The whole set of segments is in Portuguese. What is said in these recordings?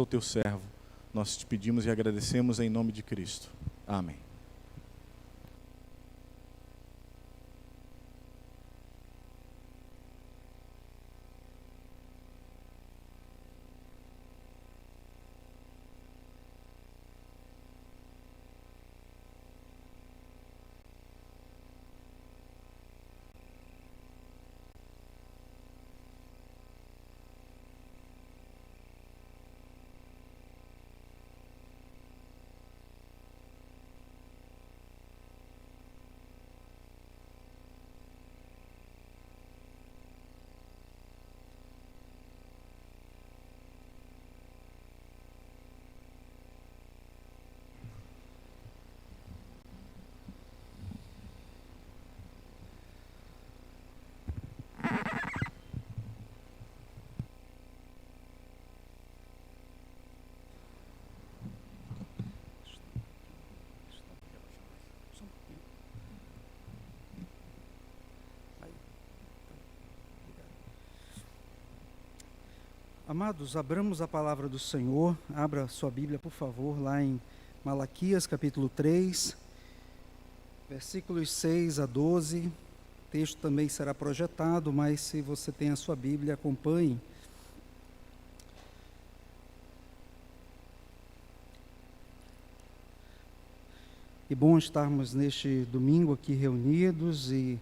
o teu servo. Nós te pedimos e agradecemos em nome de Cristo. Amém. Amados, abramos a palavra do Senhor. Abra sua Bíblia, por favor, lá em Malaquias, capítulo 3, versículos 6 a 12. O texto também será projetado, mas se você tem a sua Bíblia, acompanhe. Que bom estarmos neste domingo aqui reunidos e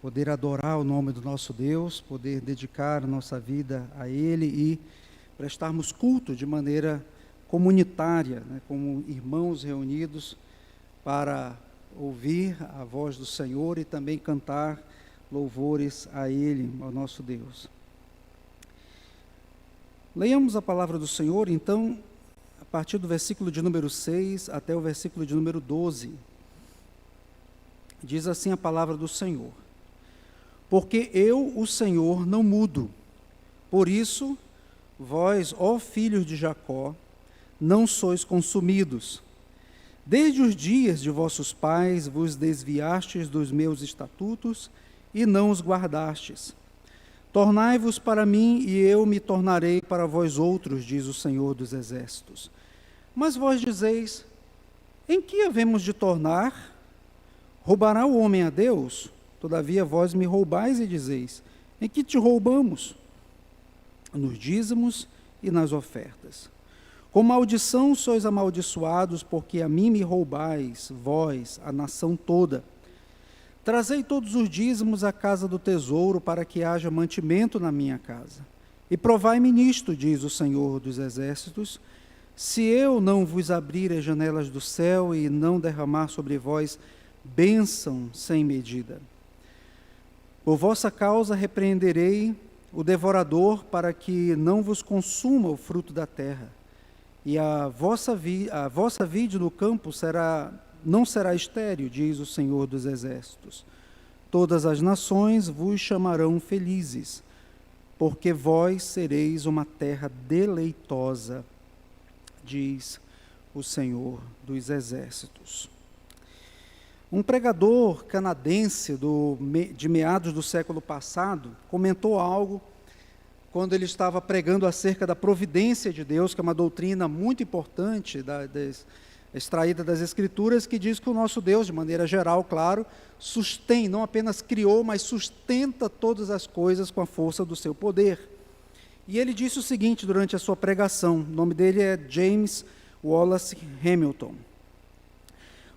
poder adorar o nome do nosso Deus, poder dedicar a nossa vida a Ele e prestarmos culto de maneira comunitária, né, como irmãos reunidos para ouvir a voz do Senhor e também cantar louvores a Ele, ao nosso Deus. Leiamos a palavra do Senhor, então, a partir do versículo de número 6 até o versículo de número 12. Diz assim a palavra do Senhor: Porque eu, o Senhor, não mudo. Por isso, vós, ó filhos de Jacó, não sois consumidos. Desde os dias de vossos pais vos desviastes dos meus estatutos e não os guardastes. Tornai-vos para mim e eu me tornarei para vós outros, diz o Senhor dos Exércitos. Mas vós dizeis: em que havemos de tornar? Roubará o homem a Deus? Todavia vós me roubais e dizeis: em que te roubamos? Nos dízimos e nas ofertas. Com maldição sois amaldiçoados, porque a mim me roubais, vós, a nação toda. Trazei todos os dízimos à casa do tesouro, para que haja mantimento na minha casa. E provai-me nisto, diz o Senhor dos Exércitos, se eu não vos abrir as janelas do céu e não derramar sobre vós bênção sem medida. Por vossa causa repreenderei o devorador, para que não vos consuma o fruto da terra. E a vossa vide no campo não será estéril, diz o Senhor dos Exércitos. Todas as nações vos chamarão felizes, porque vós sereis uma terra deleitosa, diz o Senhor dos Exércitos. Um pregador canadense de meados do século passado comentou algo quando ele estava pregando acerca da providência de Deus, que é uma doutrina muito importante, extraída das Escrituras, que diz que o nosso Deus, de maneira geral, claro, não apenas criou, mas sustenta todas as coisas com a força do seu poder. E ele disse o seguinte durante a sua pregação, o nome dele é James Wallace Hamilton.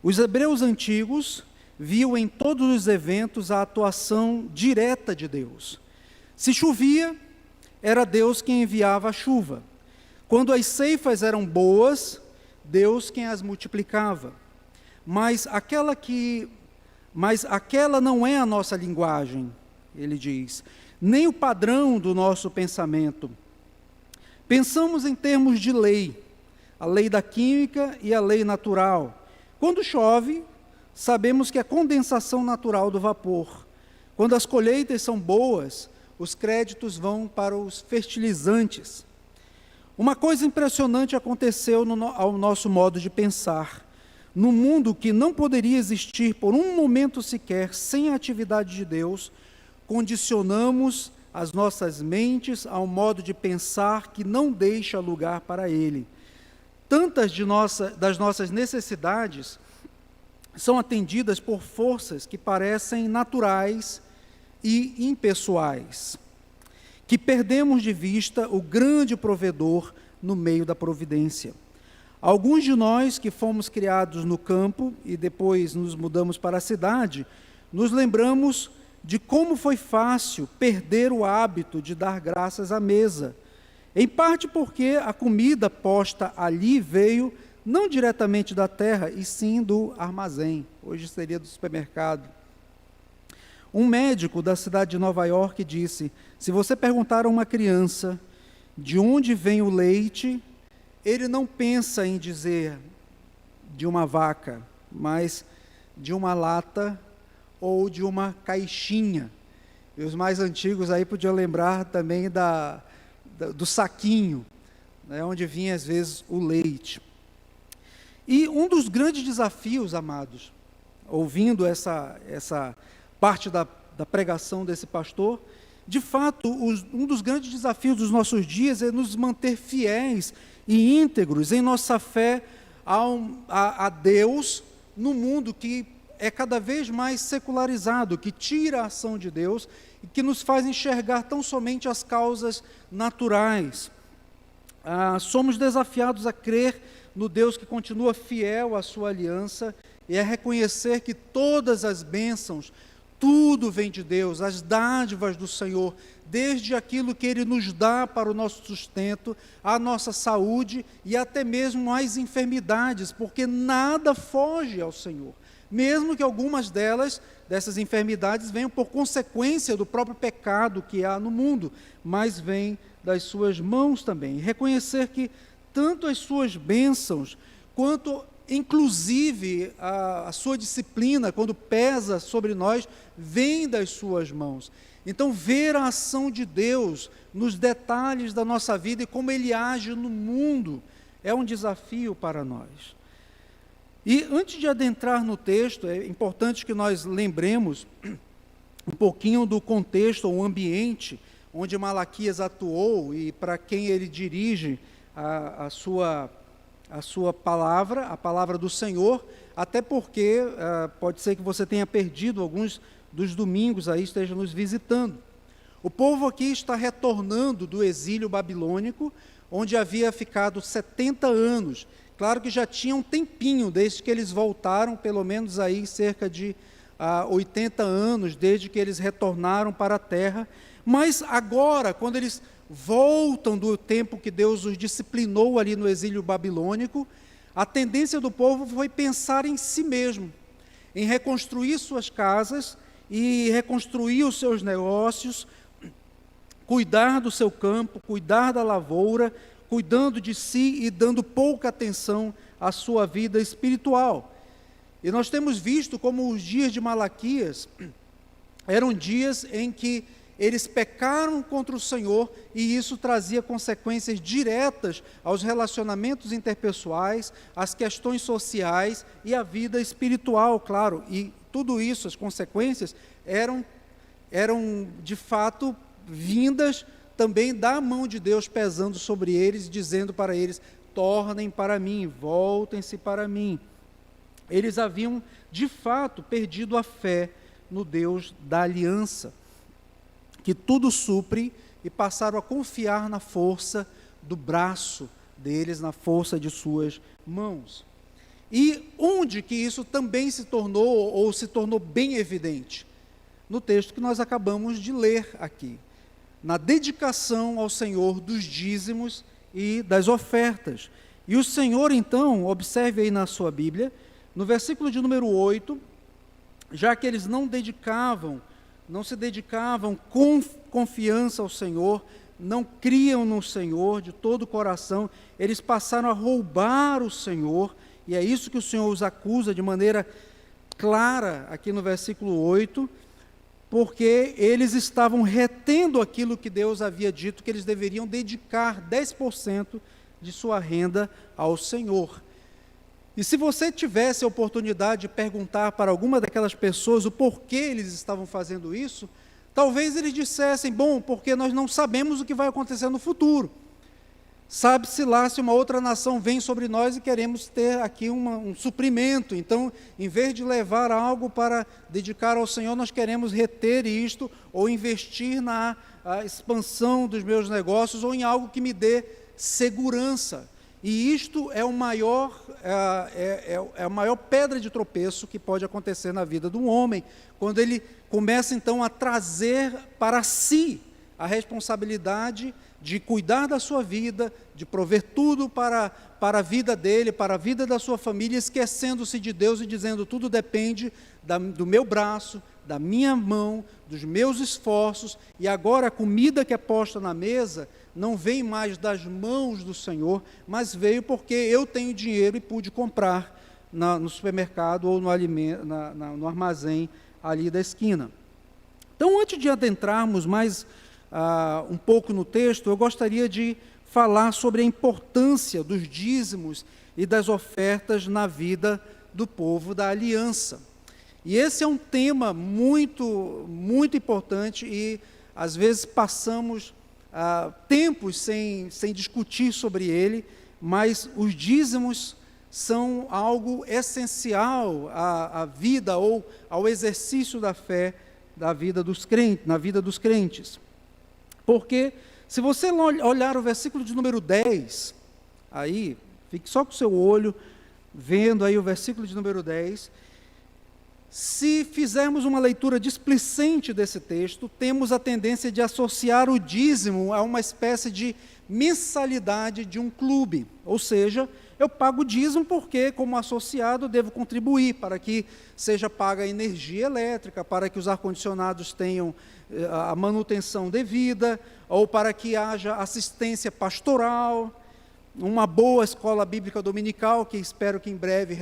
Os hebreus antigos viam em todos os eventos a atuação direta de Deus. Se chovia, era Deus quem enviava a chuva. Quando as ceifas eram boas, Deus quem as multiplicava. Mas aquela não é a nossa linguagem, ele diz, nem o padrão do nosso pensamento. Pensamos em termos de lei, a lei da química e a lei natural. Quando chove, sabemos que é condensação natural do vapor. Quando as colheitas são boas, os créditos vão para os fertilizantes. Uma coisa impressionante aconteceu ao nosso modo de pensar. No mundo que não poderia existir por um momento sequer sem a atividade de Deus, condicionamos as nossas mentes a um modo de pensar que não deixa lugar para Ele. Tantas das nossas necessidades são atendidas por forças que parecem naturais e impessoais, que perdemos de vista o grande provedor no meio da providência. Alguns de nós que fomos criados no campo e depois nos mudamos para a cidade, nos lembramos de como foi fácil perder o hábito de dar graças à mesa, em parte porque a comida posta ali veio não diretamente da terra, e sim do armazém, hoje seria do supermercado. Um médico da cidade de Nova York disse: se você perguntar a uma criança de onde vem o leite, ele não pensa em dizer de uma vaca, mas de uma lata ou de uma caixinha. E os mais antigos aí podiam lembrar também do saquinho, né, onde vinha às vezes o leite. E um dos grandes desafios, amados, ouvindo essa parte da pregação desse pastor, de fato, um dos grandes desafios dos nossos dias é nos manter fiéis e íntegros em nossa fé a Deus, no mundo que é cada vez mais secularizado, que tira a ação de Deus e que nos faz enxergar tão somente as causas naturais. Somos desafiados a crer no Deus que continua fiel à sua aliança e a reconhecer que todas as bênçãos, tudo vem de Deus, as dádivas do Senhor, desde aquilo que Ele nos dá para o nosso sustento, a nossa saúde e até mesmo as enfermidades, porque nada foge ao Senhor, mesmo que algumas dessas enfermidades venham por consequência do próprio pecado que há no mundo, mas vêm das suas mãos também. Reconhecer que tanto as suas bênçãos, quanto inclusive a sua disciplina, quando pesa sobre nós, vem das suas mãos. Então, ver a ação de Deus nos detalhes da nossa vida e como Ele age no mundo é um desafio para nós. E antes de adentrar no texto, é importante que nós lembremos um pouquinho do contexto, o ambiente onde Malaquias atuou e para quem ele dirige a sua palavra, a palavra do Senhor, até porque pode ser que você tenha perdido alguns dos domingos aí, esteja nos visitando. O povo aqui está retornando do exílio babilônico, onde havia ficado 70 anos. Claro que já tinha um tempinho desde que eles voltaram, pelo menos aí cerca de 80 anos, desde que eles retornaram para a terra. Mas agora, quando eles voltam do tempo que Deus os disciplinou ali no exílio babilônico, a tendência do povo foi pensar em si mesmo, em reconstruir suas casas e reconstruir os seus negócios, cuidar do seu campo, cuidar da lavoura, cuidando de si e dando pouca atenção à sua vida espiritual. E nós temos visto como os dias de Malaquias eram dias em que eles pecaram contra o Senhor e isso trazia consequências diretas aos relacionamentos interpessoais, às questões sociais e à vida espiritual, claro. E tudo isso, as consequências, eram de fato vindas também da mão de Deus pesando sobre eles, dizendo para eles: tornem para mim, voltem-se para mim. Eles haviam de fato perdido a fé no Deus da aliança, que tudo supre, e passaram a confiar na força do braço deles, na força de suas mãos. E onde que isso também se tornou bem evidente? No texto que nós acabamos de ler aqui, na dedicação ao Senhor dos dízimos e das ofertas. E o Senhor, então, observe aí na sua Bíblia, no versículo de número 8, já que eles não se dedicavam com confiança ao Senhor, não criam no Senhor de todo o coração, eles passaram a roubar o Senhor, e é isso que o Senhor os acusa de maneira clara aqui no versículo 8, porque eles estavam retendo aquilo que Deus havia dito, que eles deveriam dedicar 10% de sua renda ao Senhor. E se você tivesse a oportunidade de perguntar para alguma daquelas pessoas o porquê eles estavam fazendo isso, Talvez eles dissessem, bom, porque nós não sabemos o que vai acontecer no futuro. Sabe-se lá se uma outra nação vem sobre nós e queremos ter aqui um suprimento. Então, em vez de levar algo para dedicar ao Senhor, nós queremos reter isto ou investir na expansão dos meus negócios ou em algo que me dê segurança. E isto é a maior pedra de tropeço que pode acontecer na vida de um homem, quando ele começa então a trazer para si a responsabilidade de cuidar da sua vida, de prover tudo para a vida dele, para a vida da sua família, esquecendo-se de Deus e dizendo, tudo depende do meu braço, da minha mão, dos meus esforços, e agora a comida que é posta na mesa não vem mais das mãos do Senhor, mas veio porque eu tenho dinheiro e pude comprar no supermercado ou no armazém ali da esquina. Então, antes de adentrarmos mais um pouco no texto, eu gostaria de falar sobre a importância dos dízimos e das ofertas na vida do povo da aliança. E esse é um tema muito, muito importante e, às vezes, passamos tempos sem discutir sobre ele, mas os dízimos são algo essencial à vida ou ao exercício da fé da vida dos crentes, na vida dos crentes. Porque, se você olhar o versículo de número 10, aí, fique só com o seu olho, vendo aí o versículo de número 10, se fizermos uma leitura displicente desse texto, temos a tendência de associar o dízimo a uma espécie de mensalidade de um clube, ou seja, eu pago o dízimo porque, como associado, devo contribuir para que seja paga a energia elétrica, para que os ar-condicionados tenham a manutenção devida, ou para que haja assistência pastoral, uma boa escola bíblica dominical, que espero que em breve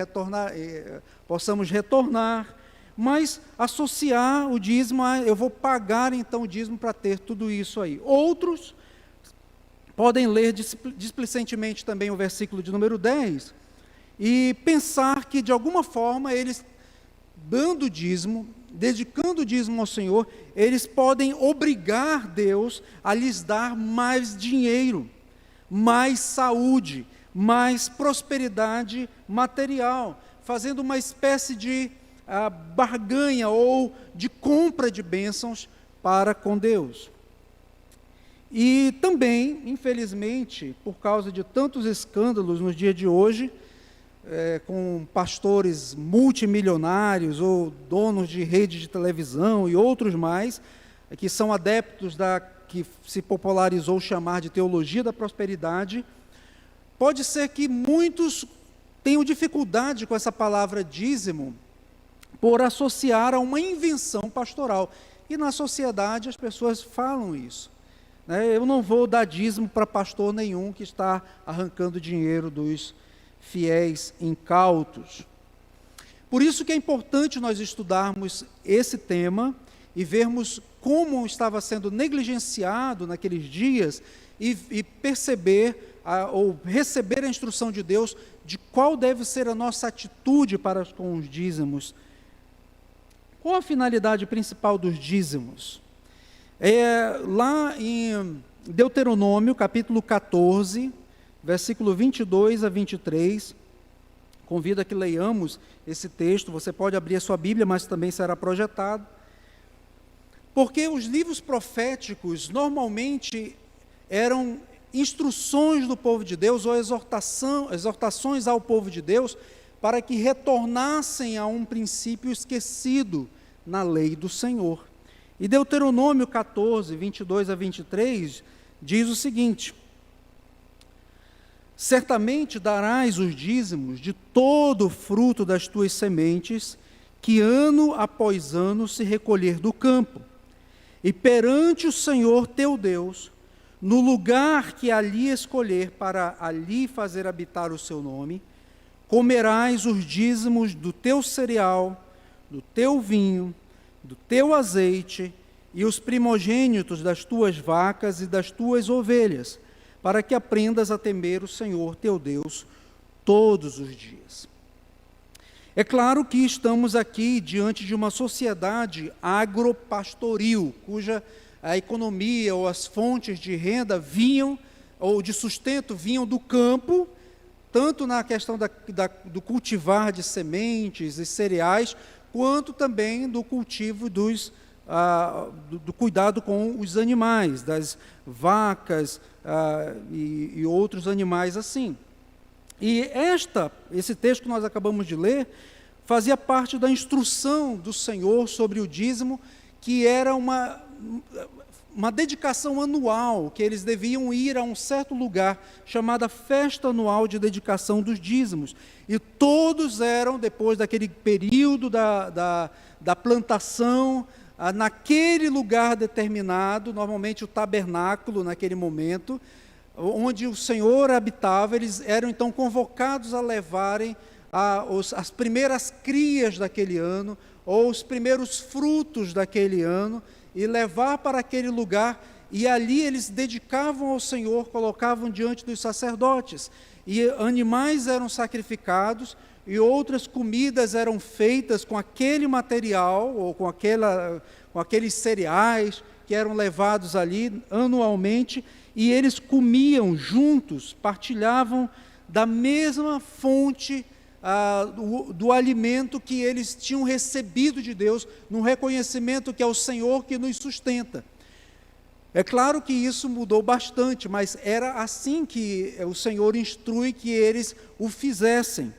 possamos retornar, mas associar o dízimo eu vou pagar então o dízimo para ter tudo isso aí. Outros podem ler displicentemente também o versículo de número 10 e pensar que de alguma forma eles, dando o dízimo, dedicando o dízimo ao Senhor, eles podem obrigar Deus a lhes dar mais dinheiro, mais saúde, mais prosperidade material, fazendo uma espécie de barganha ou de compra de bênçãos para com Deus. E também, infelizmente, por causa de tantos escândalos nos dias de hoje, com pastores multimilionários ou donos de rede de televisão e outros mais, que são adeptos que se popularizou chamar de teologia da prosperidade, pode ser que muitos tenham dificuldade com essa palavra dízimo, por associar a uma invenção pastoral. E na sociedade as pessoas falam isso. Eu não vou dar dízimo para pastor nenhum que está arrancando dinheiro dos fiéis incautos. Por isso que é importante nós estudarmos esse tema e vermos como estava sendo negligenciado naqueles dias e perceber ou receber a instrução de Deus de qual deve ser a nossa atitude para com os dízimos. Qual a finalidade principal dos dízimos? Lá em Deuteronômio, capítulo 14, versículo 22 a 23, convido a que leiamos esse texto, você pode abrir a sua Bíblia, mas também será projetado, porque os livros proféticos normalmente eram instruções do povo de Deus ou exortações ao povo de Deus para que retornassem a um princípio esquecido na lei do Senhor. E Deuteronômio 14, 22 a 23, diz o seguinte: certamente darás os dízimos de todo o fruto das tuas sementes, que ano após ano se recolher do campo, e perante o Senhor teu Deus, no lugar que ali escolher para ali fazer habitar o seu nome, comerás os dízimos do teu cereal, do teu vinho, do teu azeite e os primogênitos das tuas vacas e das tuas ovelhas, para que aprendas a temer o Senhor teu Deus todos os dias. É claro que estamos aqui diante de uma sociedade agropastoril, cuja a economia ou as fontes de renda vinham, ou de sustento vinham do campo, tanto na questão do cultivar de sementes e cereais, quanto também do cultivo do cuidado com os animais, das vacas e outros animais assim. E esse texto que nós acabamos de ler fazia parte da instrução do Senhor sobre o dízimo, que era uma dedicação anual, que eles deviam ir a um certo lugar, chamada Festa Anual de Dedicação dos Dízimos. E todos eram, depois daquele período da plantação, naquele lugar determinado, normalmente o tabernáculo naquele momento, onde o Senhor habitava, eles eram então convocados a levarem as primeiras crias daquele ano, ou os primeiros frutos daquele ano, e levar para aquele lugar, e ali eles dedicavam ao Senhor, colocavam diante dos sacerdotes, e animais eram sacrificados, e outras comidas eram feitas com aquele material, ou com aqueles cereais, que eram levados ali anualmente, e eles comiam juntos, partilhavam da mesma fonte do alimento que eles tinham recebido de Deus, no reconhecimento que é o Senhor que nos sustenta. É claro que isso mudou bastante, mas era assim que o Senhor instrui que eles o fizessem.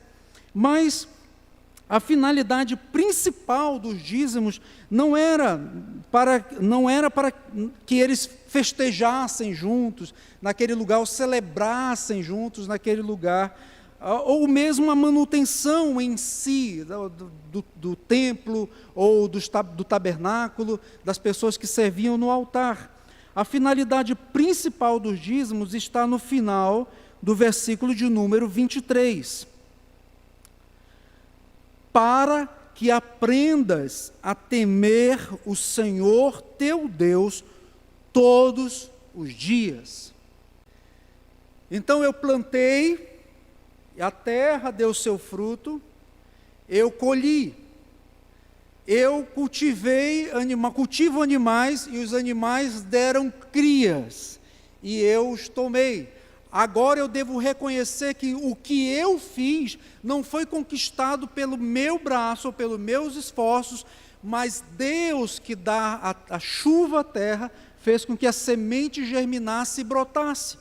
Mas a finalidade principal dos dízimos não era para que eles festejassem juntos naquele lugar, ou celebrassem juntos naquele lugar, ou mesmo a manutenção em si do templo ou do tabernáculo, das pessoas que serviam no altar. A finalidade principal dos dízimos está no final do versículo de número 23. Para que aprendas a temer o Senhor teu Deus todos os dias. Então eu plantei, a terra deu seu fruto, eu colhi, eu cultivo animais, e os animais deram crias, e eu os tomei. Agora eu devo reconhecer que o que eu fiz não foi conquistado pelo meu braço ou pelos meus esforços, mas Deus, que dá a chuva à terra, fez com que a semente germinasse e brotasse,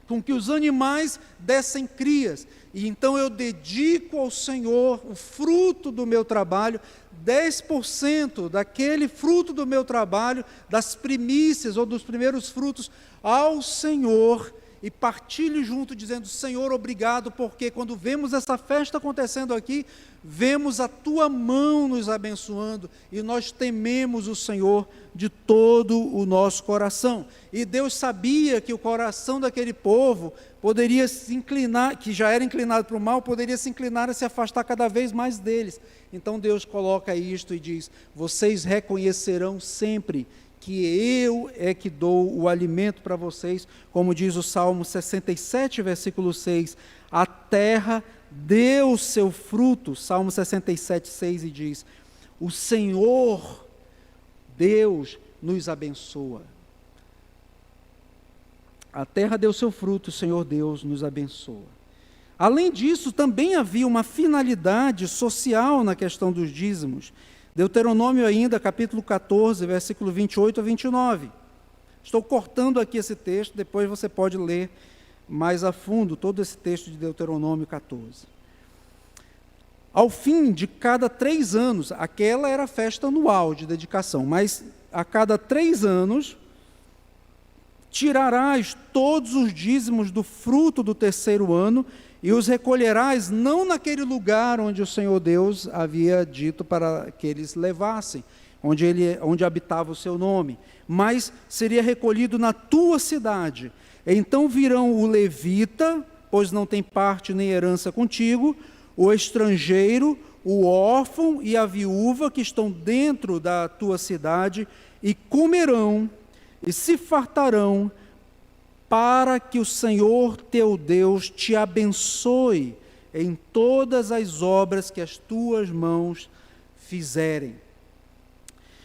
com que os animais dessem crias. E então eu dedico ao Senhor o fruto do meu trabalho, 10% daquele fruto do meu trabalho, das primícias ou dos primeiros frutos, ao Senhor, e partilhe junto, dizendo: Senhor, obrigado, porque quando vemos essa festa acontecendo aqui, vemos a Tua mão nos abençoando, e nós tememos o Senhor de todo o nosso coração. E Deus sabia que o coração daquele povo poderia se inclinar, que já era inclinado para o mal, poderia se inclinar a se afastar cada vez mais deles. Então Deus coloca isto e diz: vocês reconhecerão sempre que eu é que dou o alimento para vocês, como diz o Salmo 67, versículo 6, a terra deu seu fruto, Salmo 67, 6, e diz: o Senhor, Deus, nos abençoa. A terra deu seu fruto, o Senhor Deus nos abençoa. Além disso, também havia uma finalidade social na questão dos dízimos. Deuteronômio ainda, capítulo 14, versículo 28 a 29. Estou cortando aqui esse texto, depois você pode ler mais a fundo todo esse texto de Deuteronômio 14. Ao fim de cada 3 anos, aquela era a festa anual de dedicação, mas a cada 3 anos, tirarás todos os dízimos do fruto do 3º ano, e os recolherás não naquele lugar onde o Senhor Deus havia dito para que eles levassem, onde habitava o seu nome, mas seria recolhido na tua cidade. Então virão o levita, pois não tem parte nem herança contigo, o estrangeiro, o órfão e a viúva que estão dentro da tua cidade, e comerão e se fartarão, para que o Senhor teu Deus te abençoe em todas as obras que as tuas mãos fizerem.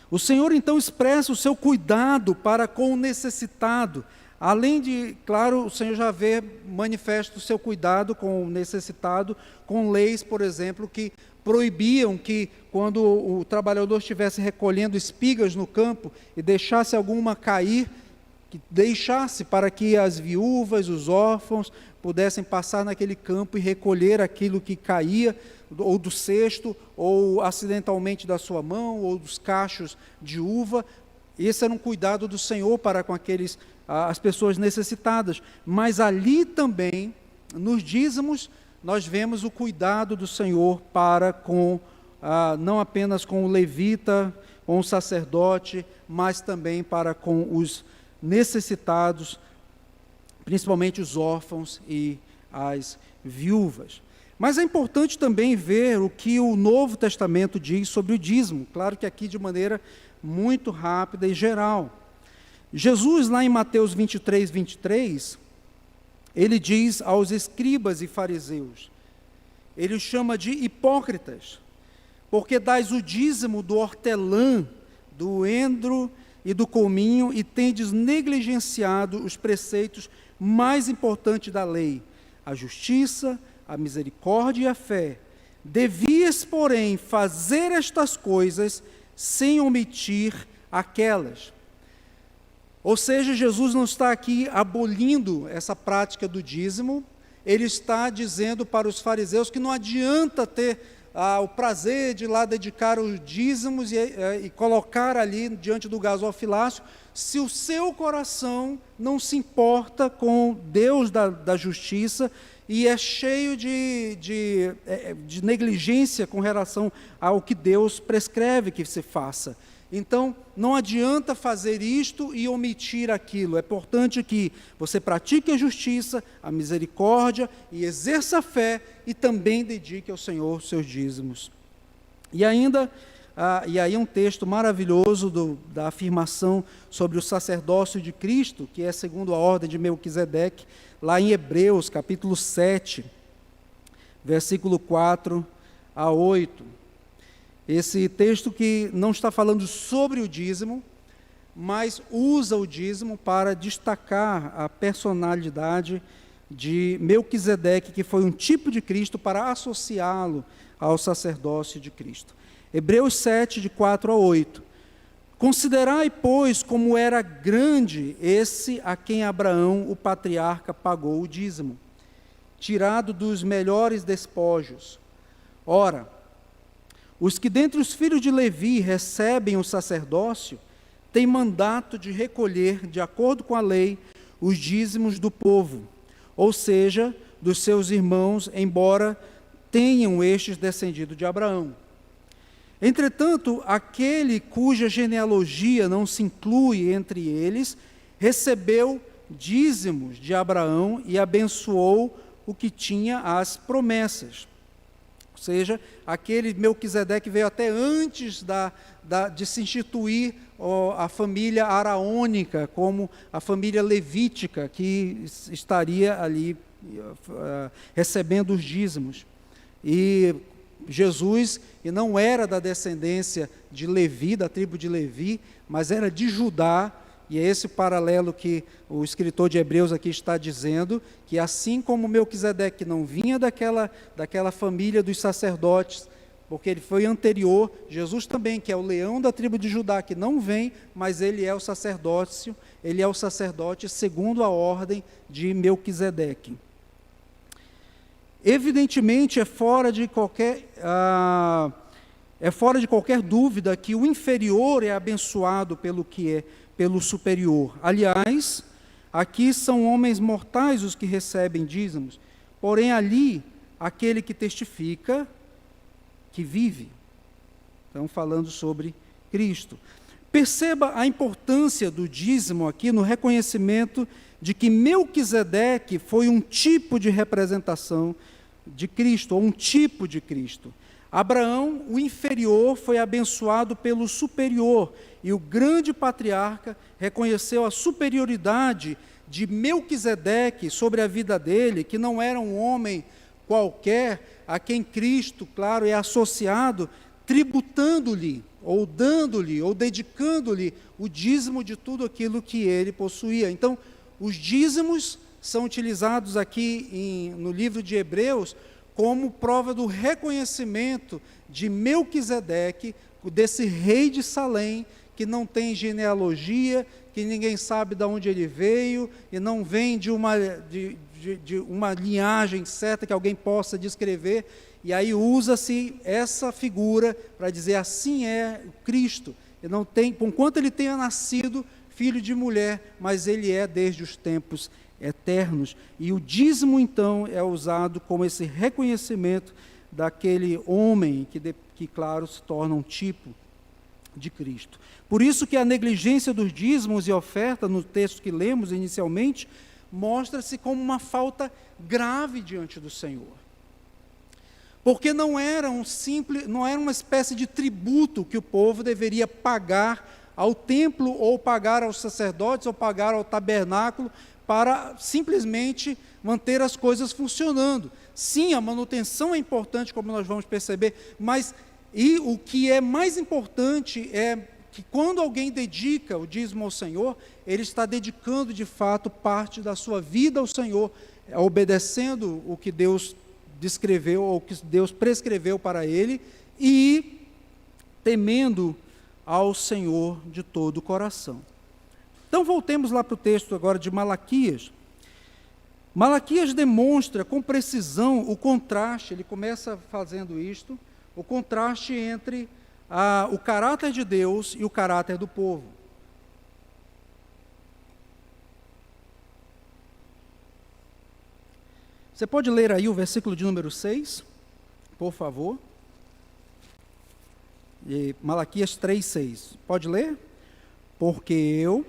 O Senhor então expressa o seu cuidado para com o necessitado. Além de, claro, o Senhor já vê manifesto o seu cuidado com o necessitado, com leis, por exemplo, que proibiam que, quando o trabalhador estivesse recolhendo espigas no campo e deixasse alguma cair, que deixasse para que as viúvas, os órfãos, pudessem passar naquele campo e recolher aquilo que caía, ou do cesto, ou acidentalmente da sua mão, ou dos cachos de uva. Esse era um cuidado do Senhor para com as pessoas necessitadas. Mas ali também, nos dízimos, nós vemos o cuidado do Senhor para com, não apenas com o levita, com o sacerdote, mas também para com os necessitados, principalmente os órfãos e as viúvas. Mas é importante também ver o que o Novo Testamento diz sobre o dízimo. Claro que aqui de maneira muito rápida e geral. Jesus, lá em Mateus 23, 23, ele diz aos escribas e fariseus, ele os chama de hipócritas, porque dais o dízimo do hortelã, do endro e do cominho, e tendes negligenciado os preceitos mais importantes da lei, a justiça, a misericórdia e a fé. Devias, porém, fazer estas coisas sem omitir aquelas. Ou seja, Jesus não está aqui abolindo essa prática do dízimo, ele está dizendo para os fariseus que não adianta ter o prazer de lá dedicar os dízimos e colocar ali diante do gasofilácio, se o seu coração não se importa com Deus da justiça e é cheio de negligência com relação ao que Deus prescreve que se faça. Então, não adianta fazer isto e omitir aquilo. É importante que você pratique a justiça, a misericórdia e exerça a fé e também dedique ao Senhor seus dízimos. E ainda, e aí um texto maravilhoso da afirmação sobre o sacerdócio de Cristo, que é segundo a ordem de Melquisedeque, lá em Hebreus, capítulo 7, versículo 4 a 8. Esse texto que não está falando sobre o dízimo, mas usa o dízimo para destacar a personalidade de Melquisedeque, que foi um tipo de Cristo, para associá-lo ao sacerdócio de Cristo. Hebreus 7, de 4 a 8. Considerai, pois, como era grande esse a quem Abraão, o patriarca, pagou o dízimo, tirado dos melhores despojos. Ora, os que dentre os filhos de Levi recebem o sacerdócio, têm mandato de recolher, de acordo com a lei, os dízimos do povo, ou seja, dos seus irmãos, embora tenham estes descendido de Abraão. Entretanto, aquele cuja genealogia não se inclui entre eles, recebeu dízimos de Abraão e abençoou o que tinha as promessas. Ou seja, aquele Melquisedeque veio até antes de se instituir a família araônica, como a família levítica, que estaria ali recebendo os dízimos. E Jesus não era da descendência de Levi, da tribo de Levi, mas era de Judá, e é esse paralelo que o escritor de Hebreus aqui está dizendo, que assim como Melquisedeque não vinha daquela família dos sacerdotes, porque ele foi anterior, Jesus também, que é o leão da tribo de Judá, que não vem, mas ele é o sacerdote segundo a ordem de Melquisedeque. Evidentemente, é fora de qualquer dúvida que o inferior é abençoado pelo superior. Aliás, aqui são homens mortais os que recebem dízimos, porém ali, aquele que testifica, que vive. Então, falando sobre Cristo. Perceba a importância do dízimo aqui no reconhecimento de que Melquisedeque foi um tipo de representação de Cristo, ou um tipo de Cristo. Abraão, o inferior, foi abençoado pelo superior, e o grande patriarca reconheceu a superioridade de Melquisedeque sobre a vida dele, que não era um homem qualquer a quem Cristo, claro, é associado, tributando-lhe, ou dando-lhe, ou dedicando-lhe o dízimo de tudo aquilo que ele possuía. Então, os dízimos são utilizados aqui no livro de Hebreus como prova do reconhecimento de Melquisedeque, desse rei de Salém, que não tem genealogia, que ninguém sabe de onde ele veio, e não vem de uma linhagem certa que alguém possa descrever, e aí usa-se essa figura para dizer assim é o Cristo. Ele não tem, conquanto ele tenha nascido filho de mulher, mas ele é desde os tempos eternos. E o dízimo, então, é usado como esse reconhecimento daquele homem que, claro, se torna um tipo de Cristo. Por isso que a negligência dos dízimos e oferta, no texto que lemos inicialmente, mostra-se como uma falta grave diante do Senhor. Porque não era uma espécie de tributo que o povo deveria pagar ao templo, ou pagar aos sacerdotes, ou pagar ao tabernáculo, para simplesmente manter as coisas funcionando. Sim, a manutenção é importante, como nós vamos perceber, mas o que é mais importante é que quando alguém dedica o dízimo ao Senhor, ele está dedicando de fato parte da sua vida ao Senhor, obedecendo o que Deus descreveu, ou que Deus prescreveu para ele, e temendo ao Senhor de todo o coração. Então voltemos lá para o texto agora de Malaquias. Malaquias demonstra com precisão o contraste, ele começa fazendo isto, o contraste entre o caráter de Deus e o caráter do povo. Você pode ler aí o versículo de número 6, por favor? Malaquias 3:6. Pode ler? Porque eu...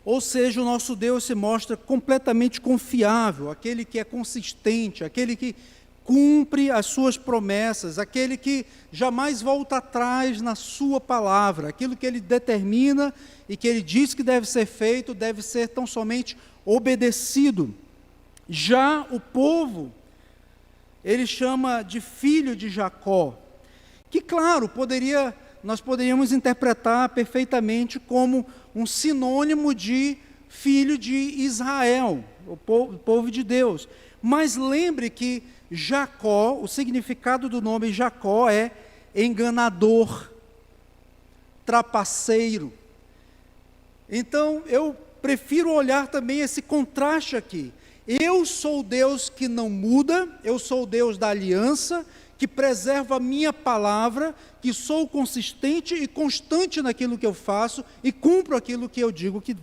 Ou seja, o nosso Deus se mostra completamente confiável, aquele que é consistente, aquele que cumpre as suas promessas, aquele que jamais volta atrás na sua palavra, aquilo que ele determina e que ele diz que deve ser feito, deve ser tão somente obedecido. Já o povo, ele chama de filho de Jacó, que claro, nós poderíamos interpretar perfeitamente como um sinônimo de filho de Israel, o povo de Deus. Mas lembre que Jacó, o significado do nome Jacó é enganador, trapaceiro. Então, eu prefiro olhar também esse contraste aqui. Eu sou o Deus que não muda, eu sou o Deus da aliança, que preserva a minha palavra, que sou consistente e constante naquilo que eu faço e cumpro aquilo que eu digo que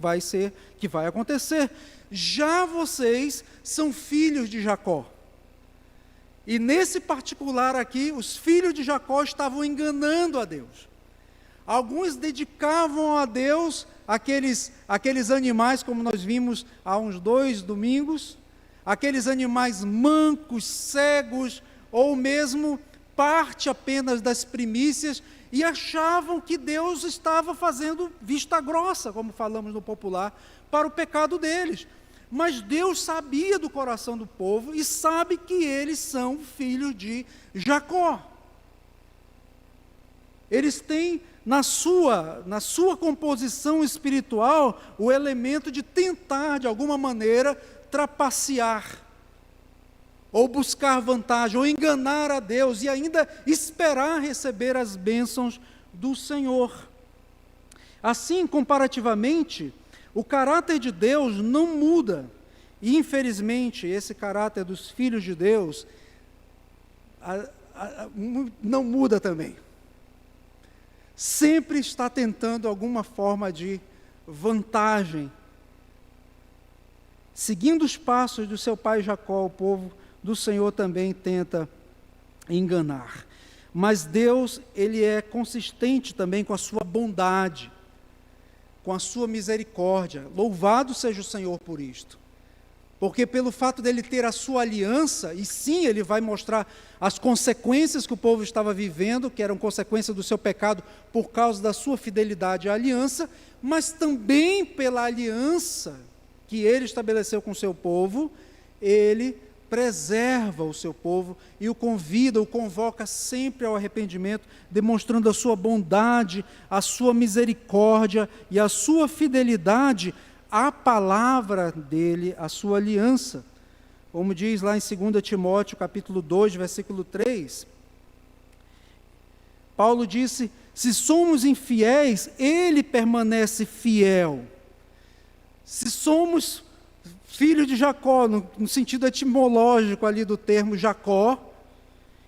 vai acontecer. Já vocês são filhos de Jacó. E nesse particular aqui, os filhos de Jacó estavam enganando a Deus. Alguns dedicavam a Deus aqueles animais, como nós vimos há uns 2 domingos, aqueles animais mancos, cegos, ou mesmo parte apenas das primícias, e achavam que Deus estava fazendo vista grossa, como falamos no popular, para o pecado deles. Mas Deus sabia do coração do povo e sabe que eles são filhos de Jacó. Eles têm na sua composição espiritual o elemento de tentar, de alguma maneira, trapacear, ou buscar vantagem, ou enganar a Deus, e ainda esperar receber as bênçãos do Senhor. Assim, comparativamente, o caráter de Deus não muda, e infelizmente, esse caráter dos filhos de Deus não muda também. Sempre está tentando alguma forma de vantagem. Seguindo os passos do seu pai Jacó, o povo do Senhor também tenta enganar. Mas Deus, ele é consistente também com a sua bondade, com a sua misericórdia. Louvado seja o Senhor por isto. porque pelo fato dele ter a sua aliança, e sim, ele vai mostrar as consequências que o povo estava vivendo, que eram consequências do seu pecado por causa da sua fidelidade à aliança, mas também pela aliança que ele estabeleceu com o seu povo, ele preserva o seu povo e o convida, o convoca sempre ao arrependimento, demonstrando a sua bondade, a sua misericórdia e a sua fidelidade à palavra dele, à sua aliança. Como diz lá em 2 Timóteo, capítulo 2, versículo 3, Paulo disse: se somos infiéis, ele permanece fiel. Se somos filho de Jacó, no sentido etimológico ali do termo Jacó,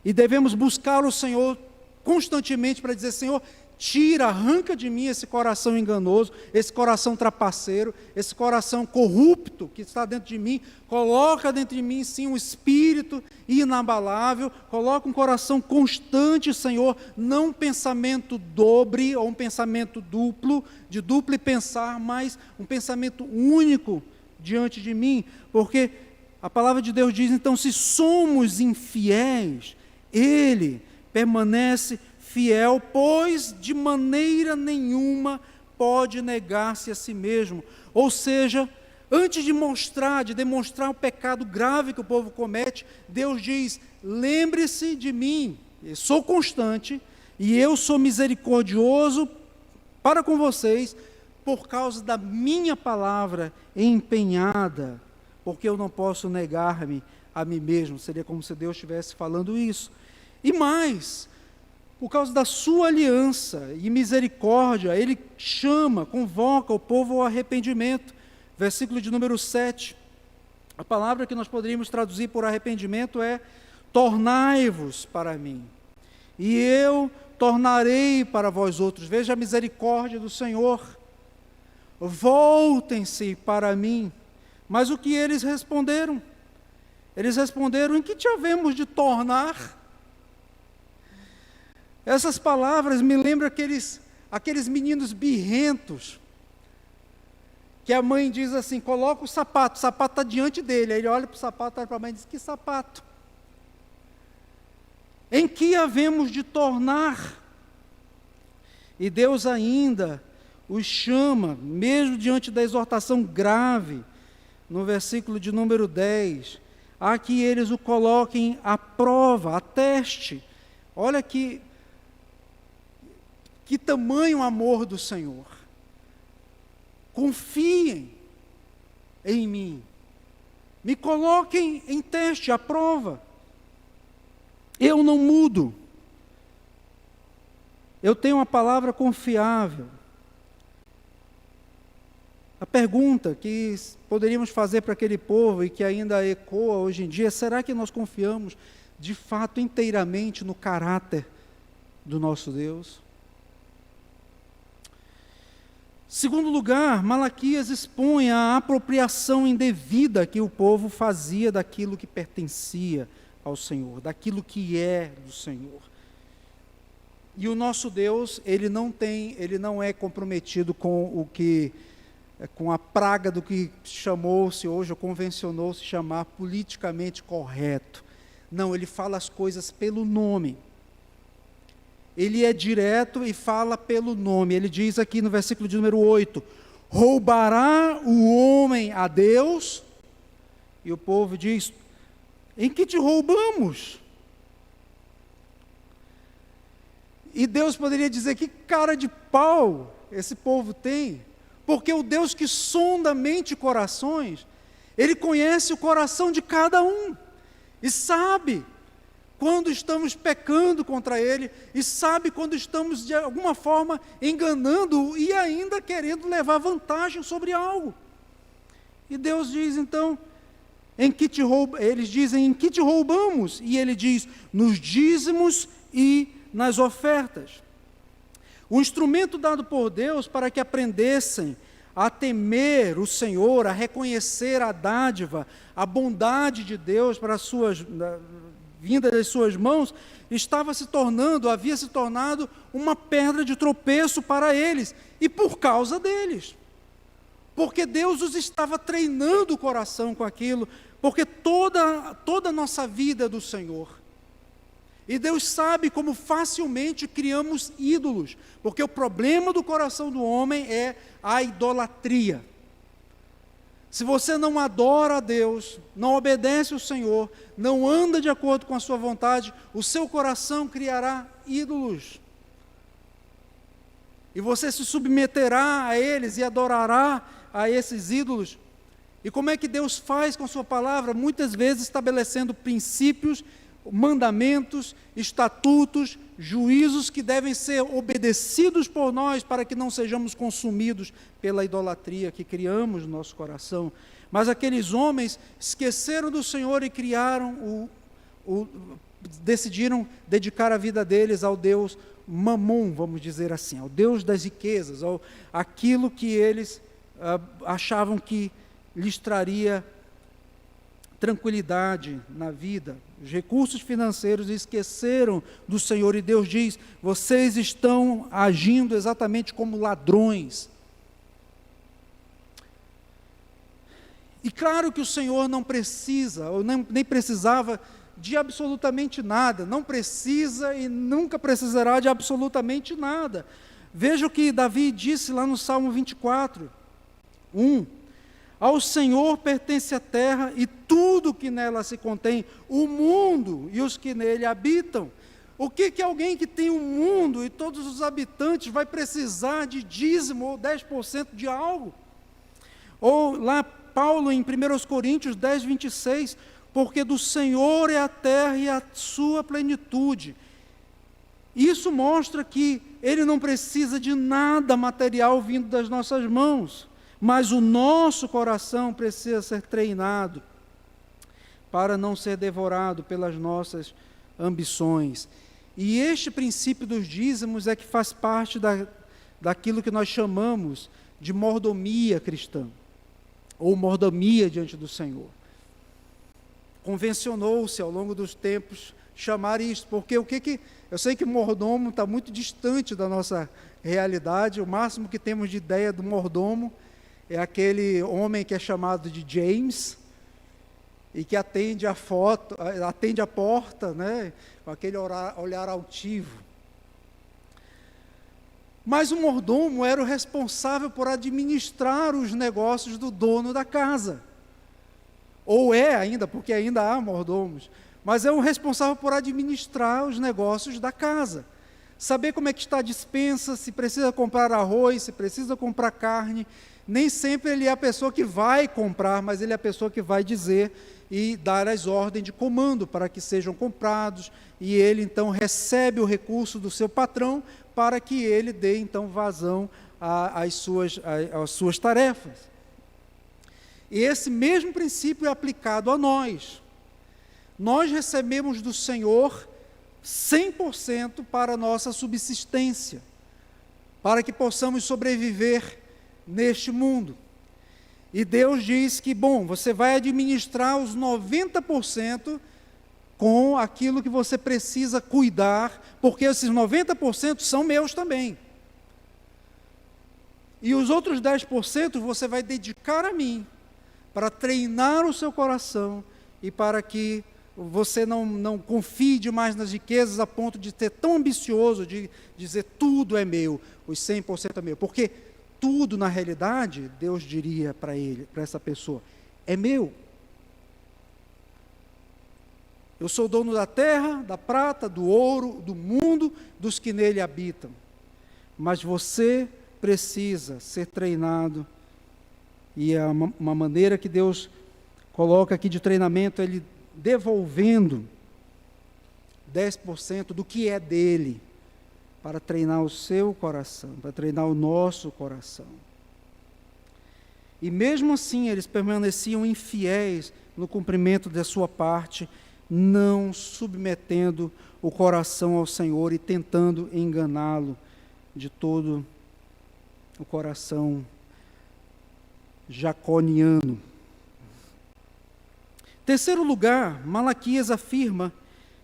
e devemos buscar o Senhor constantemente para dizer: Senhor, tira, arranca de mim esse coração enganoso, esse coração trapaceiro, esse coração corrupto que está dentro de mim, coloca dentro de mim sim um espírito inabalável, coloca um coração constante, Senhor, não um pensamento dobre ou um pensamento duplo, de duplo pensar, mas um pensamento único diante de mim, porque a palavra de Deus diz, então, se somos infiéis, Ele permanece fiel, pois de maneira nenhuma pode negar-se a si mesmo. Ou seja, antes de demonstrar o pecado grave que o povo comete, Deus diz: lembre-se de mim, eu sou constante e eu sou misericordioso para com vocês, por causa da minha palavra empenhada, porque eu não posso negar-me a mim mesmo. Seria como se Deus estivesse falando isso. E mais, por causa da sua aliança e misericórdia, Ele chama, convoca o povo ao arrependimento. Versículo de número 7, a palavra que nós poderíamos traduzir por arrependimento é: tornai-vos para mim, e eu tornarei para vós outros. Veja a misericórdia do Senhor. Voltem-se para mim. Mas o que eles responderam? Eles responderam: em que te havemos de tornar? Essas palavras me lembram aqueles meninos birrentos, que a mãe diz assim: coloca o sapato está diante dele, aí ele olha para o sapato, olha para a mãe e diz: que sapato? Em que havemos de tornar? E Deus ainda os chama, mesmo diante da exortação grave, no versículo de número 10, a que eles o coloquem à prova, a teste. Olha que tamanho amor do Senhor. Confiem em mim, me coloquem em teste, à prova. Eu não mudo, eu tenho uma palavra confiável. A pergunta que poderíamos fazer para aquele povo e que ainda ecoa hoje em dia: será que nós confiamos de fato inteiramente no caráter do nosso Deus? Segundo lugar, Malaquias expõe a apropriação indevida que o povo fazia daquilo que pertencia ao Senhor, daquilo que é do Senhor. E o nosso Deus, ele não é comprometido com com a praga do que chamou-se hoje, ou convencionou-se chamar politicamente correto. Não, ele fala as coisas pelo nome. Ele é direto e fala pelo nome. Ele diz aqui no versículo de número 8: roubará o homem a Deus? E o povo diz: em que te roubamos? E Deus poderia dizer: que cara de pau esse povo tem? Porque o Deus que sonda mente e corações, Ele conhece o coração de cada um, e sabe quando estamos pecando contra Ele, e sabe quando estamos de alguma forma enganando e ainda querendo levar vantagem sobre algo. E Deus diz então: eles dizem: em que te roubamos? E Ele diz: nos dízimos e nas ofertas. O instrumento dado por Deus para que aprendessem a temer o Senhor, a reconhecer a dádiva, a bondade de Deus para vinda das suas mãos, havia se tornado uma pedra de tropeço para eles, e por causa deles. porque Deus os estava treinando o coração com aquilo, porque toda a nossa vida é do Senhor. E Deus sabe como facilmente criamos ídolos, porque o problema do coração do homem é a idolatria. Se você não adora a Deus, não obedece ao Senhor, não anda de acordo com a sua vontade, o seu coração criará ídolos. E você se submeterá a eles e adorará a esses ídolos. E como é que Deus faz com a sua palavra? Muitas vezes estabelecendo princípios, mandamentos, estatutos, juízos que devem ser obedecidos por nós para que não sejamos consumidos pela idolatria que criamos no nosso coração. Mas aqueles homens esqueceram do Senhor e decidiram dedicar a vida deles ao Deus Mamon, vamos dizer assim, ao Deus das riquezas, aquilo que eles achavam que lhes traria tranquilidade na vida, os recursos financeiros, esqueceram do Senhor, e Deus diz: vocês estão agindo exatamente como ladrões. E claro que o Senhor não precisa, ou nem precisava de absolutamente nada, não precisa e nunca precisará de absolutamente nada. Veja o que Davi disse lá no Salmo 24, 1. Ao Senhor pertence a terra e tudo que nela se contém, o mundo e os que nele habitam. O que alguém que tem um mundo e todos os habitantes vai precisar de dízimo ou 10% de algo? Ou lá Paulo em 1 Coríntios 10, 26, porque do Senhor é a terra e a sua plenitude. Isso mostra que Ele não precisa de nada material vindo das nossas mãos. Mas o nosso coração precisa ser treinado para não ser devorado pelas nossas ambições. E este princípio dos dízimos é que faz parte daquilo que nós chamamos de mordomia cristã, ou mordomia diante do Senhor. Convencionou-se ao longo dos tempos chamar isso, porque eu sei que mordomo está muito distante da nossa realidade. O máximo que temos de ideia do mordomo é aquele homem que é chamado de James e que atende a porta, né, com aquele olhar altivo. Mas o mordomo era o responsável por administrar os negócios do dono da casa. Ou é ainda, porque ainda há mordomos, mas é o responsável por administrar os negócios da casa. Saber como é que está a despensa, se precisa comprar arroz, se precisa comprar carne. Nem sempre ele é a pessoa que vai comprar, mas ele é a pessoa que vai dizer e dar as ordens de comando para que sejam comprados, e ele então recebe o recurso do seu patrão para que ele dê então vazão às suas tarefas. E esse mesmo princípio é aplicado a nós. Nós recebemos do Senhor 100% para a nossa subsistência, para que possamos sobreviver neste mundo. E Deus diz que, você vai administrar os 90% com aquilo que você precisa cuidar, porque esses 90% são meus também. E os outros 10% você vai dedicar a mim, para treinar o seu coração e para que você não confie demais nas riquezas a ponto de ser tão ambicioso, de dizer tudo é meu, os 100% é meu. Porque tudo, na realidade, Deus diria para essa pessoa, é meu. Eu sou dono da terra, da prata, do ouro, do mundo, dos que nele habitam. Mas você precisa ser treinado, e é uma maneira que Deus coloca aqui de treinamento, Ele devolvendo 10% do que é dele, para treinar o seu coração, para treinar o nosso coração. E mesmo assim, eles permaneciam infiéis no cumprimento da sua parte, não submetendo o coração ao Senhor e tentando enganá-lo de todo o coração jaconiano. Terceiro lugar, Malaquias afirma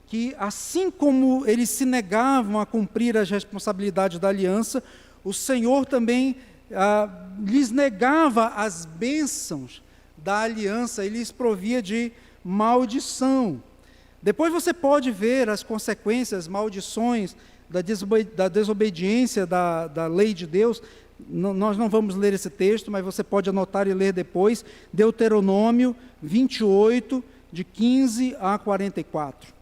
que, assim como eles se negavam a cumprir as responsabilidades da aliança, o Senhor também lhes negava as bênçãos da aliança e lhes provia de maldição. Depois você pode ver as consequências, maldições da desobediência da lei de Deus. Nós não vamos ler esse texto, mas você pode anotar e ler depois. Deuteronômio 28, de 15 a 44.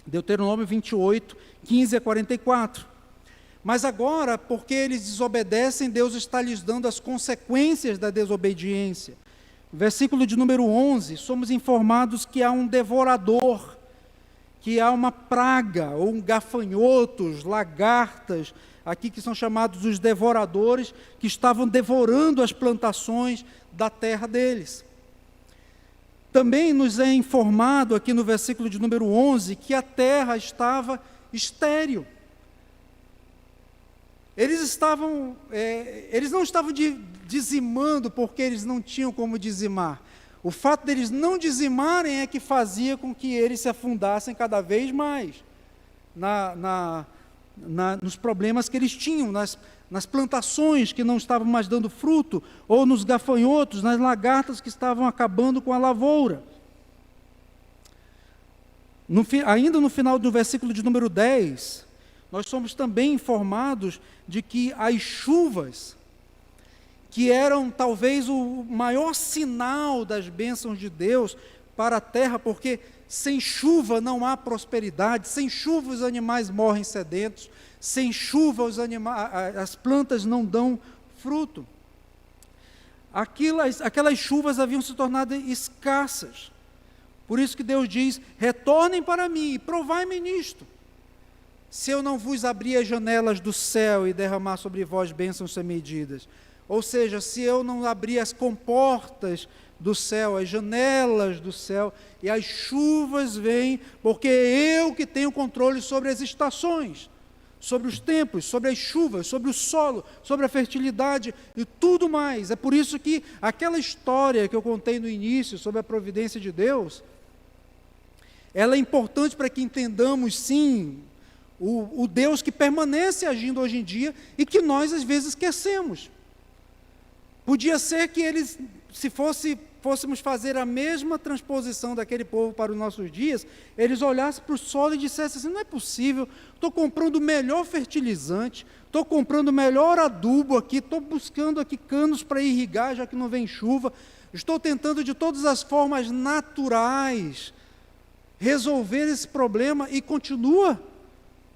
Deuteronômio 28, 15 a 44. Mas agora, porque eles desobedecem, Deus está lhes dando as consequências da desobediência. Versículo de número 11, somos informados que há um devorador, que há uma praga, ou gafanhotos, lagartas, aqui que são chamados os devoradores, que estavam devorando as plantações da terra deles. Também nos é informado aqui no versículo de número 11, que a terra estava estéril. Eles não estavam dizimando porque eles não tinham como dizimar. O fato deles não dizimarem é que fazia com que eles se afundassem cada vez mais nos problemas que eles tinham, nas plantações que não estavam mais dando fruto, ou nos gafanhotos, nas lagartas que estavam acabando com a lavoura. Ainda no final do versículo de número 10, nós somos também informados de que as chuvas, que eram talvez o maior sinal das bênçãos de Deus para a terra, porque sem chuva não há prosperidade, sem chuva os animais morrem sedentos, sem chuva as plantas não dão fruto. Aquelas chuvas haviam se tornado escassas. Por isso que Deus diz: retornem para mim e provai-me nisto. Se eu não vos abrir as janelas do céu e derramar sobre vós bênçãos sem medidas. Ou seja, se eu não abrir as comportas do céu, as janelas do céu, e as chuvas vêm, porque eu que tenho controle sobre as estações, sobre os tempos, sobre as chuvas, sobre o solo, sobre a fertilidade e tudo mais. É por isso que aquela história que eu contei no início, sobre a providência de Deus, ela é importante para que entendamos, sim, o Deus que permanece agindo hoje em dia e que nós às vezes esquecemos. Podia ser que eles, se fôssemos fazer a mesma transposição daquele povo para os nossos dias, eles olhassem para o solo e dissessem assim: não é possível, estou comprando o melhor fertilizante, estou comprando o melhor adubo aqui, estou buscando aqui canos para irrigar, já que não vem chuva, estou tentando de todas as formas naturais resolver esse problema e continua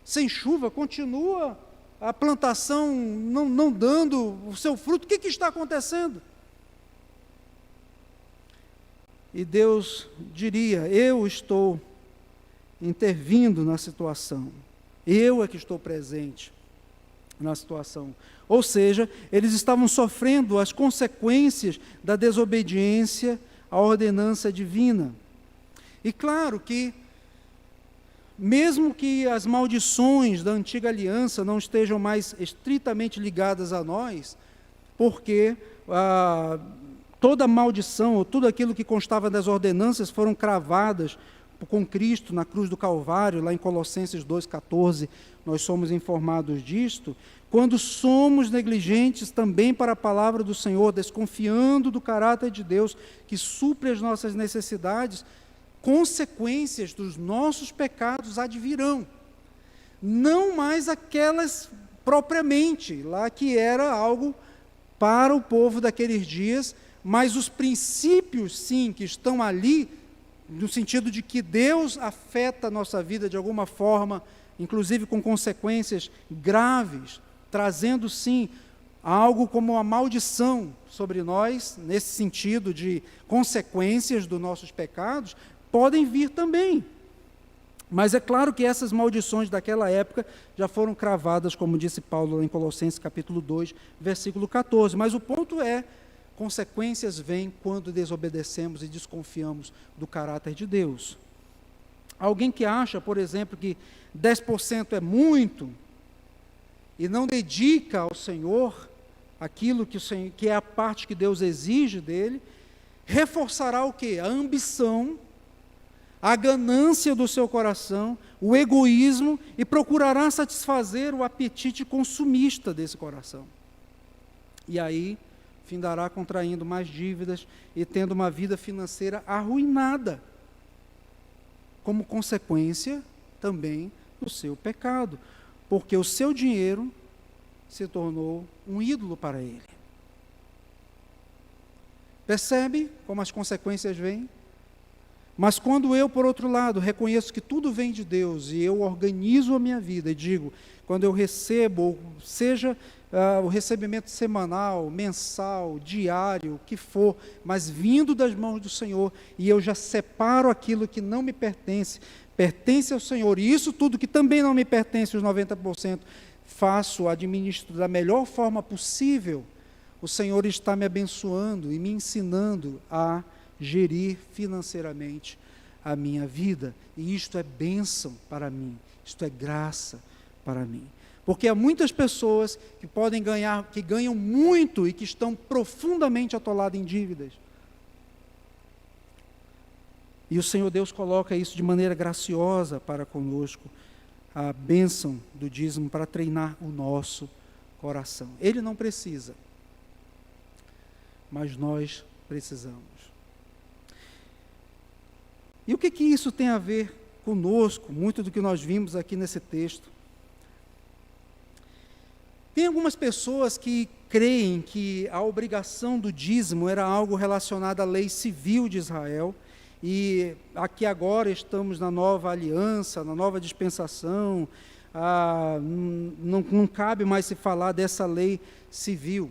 sem chuva, continua a plantação não dando o seu fruto. O que está acontecendo? E Deus diria: eu estou intervindo na situação, eu é que estou presente na situação. Ou seja, eles estavam sofrendo as consequências da desobediência à ordenança divina. E claro que, mesmo que as maldições da antiga aliança não estejam mais estritamente ligadas a nós, porque toda maldição, ou tudo aquilo que constava das ordenanças foram cravadas com Cristo na cruz do Calvário, lá em Colossenses 2,14, nós somos informados disto. Quando somos negligentes também para a palavra do Senhor, desconfiando do caráter de Deus que supre as nossas necessidades, consequências dos nossos pecados advirão. Não mais aquelas propriamente, lá que era algo para o povo daqueles dias, mas os princípios, sim, que estão ali, no sentido de que Deus afeta a nossa vida de alguma forma, inclusive com consequências graves, trazendo, sim, algo como uma maldição sobre nós, nesse sentido de consequências dos nossos pecados, podem vir também. Mas é claro que essas maldições daquela época já foram cravadas, como disse Paulo lá em Colossenses capítulo 2, versículo 14. Mas o ponto é: consequências vêm quando desobedecemos e desconfiamos do caráter de Deus. Alguém que acha, por exemplo, que 10% é muito e não dedica ao Senhor aquilo que é a parte que Deus exige dele, reforçará o quê? A ambição, a ganância do seu coração, o egoísmo, e procurará satisfazer o apetite consumista desse coração. E aí findará contraindo mais dívidas e tendo uma vida financeira arruinada, como consequência também do seu pecado, porque o seu dinheiro se tornou um ídolo para ele. Percebe como as consequências vêm? Mas quando eu, por outro lado, reconheço que tudo vem de Deus e eu organizo a minha vida e digo, quando eu recebo, seja o recebimento semanal, mensal, diário, o que for, mas vindo das mãos do Senhor, e eu já separo aquilo que não me pertence, pertence ao Senhor, e isso tudo que também não me pertence, os 90%, faço, administro da melhor forma possível, o Senhor está me abençoando e me ensinando a gerir financeiramente a minha vida, e isto é bênção para mim, isto é graça para mim. Porque há muitas pessoas que podem ganhar, que ganham muito e que estão profundamente atoladas em dívidas. E o Senhor Deus coloca isso de maneira graciosa para conosco, a bênção do dízimo para treinar o nosso coração. Ele não precisa, mas nós precisamos. E o que isso tem a ver conosco, muito do que nós vimos aqui nesse texto? Tem algumas pessoas que creem que a obrigação do dízimo era algo relacionado à lei civil de Israel, e aqui agora estamos na nova aliança, na nova dispensação, não cabe mais se falar dessa lei civil.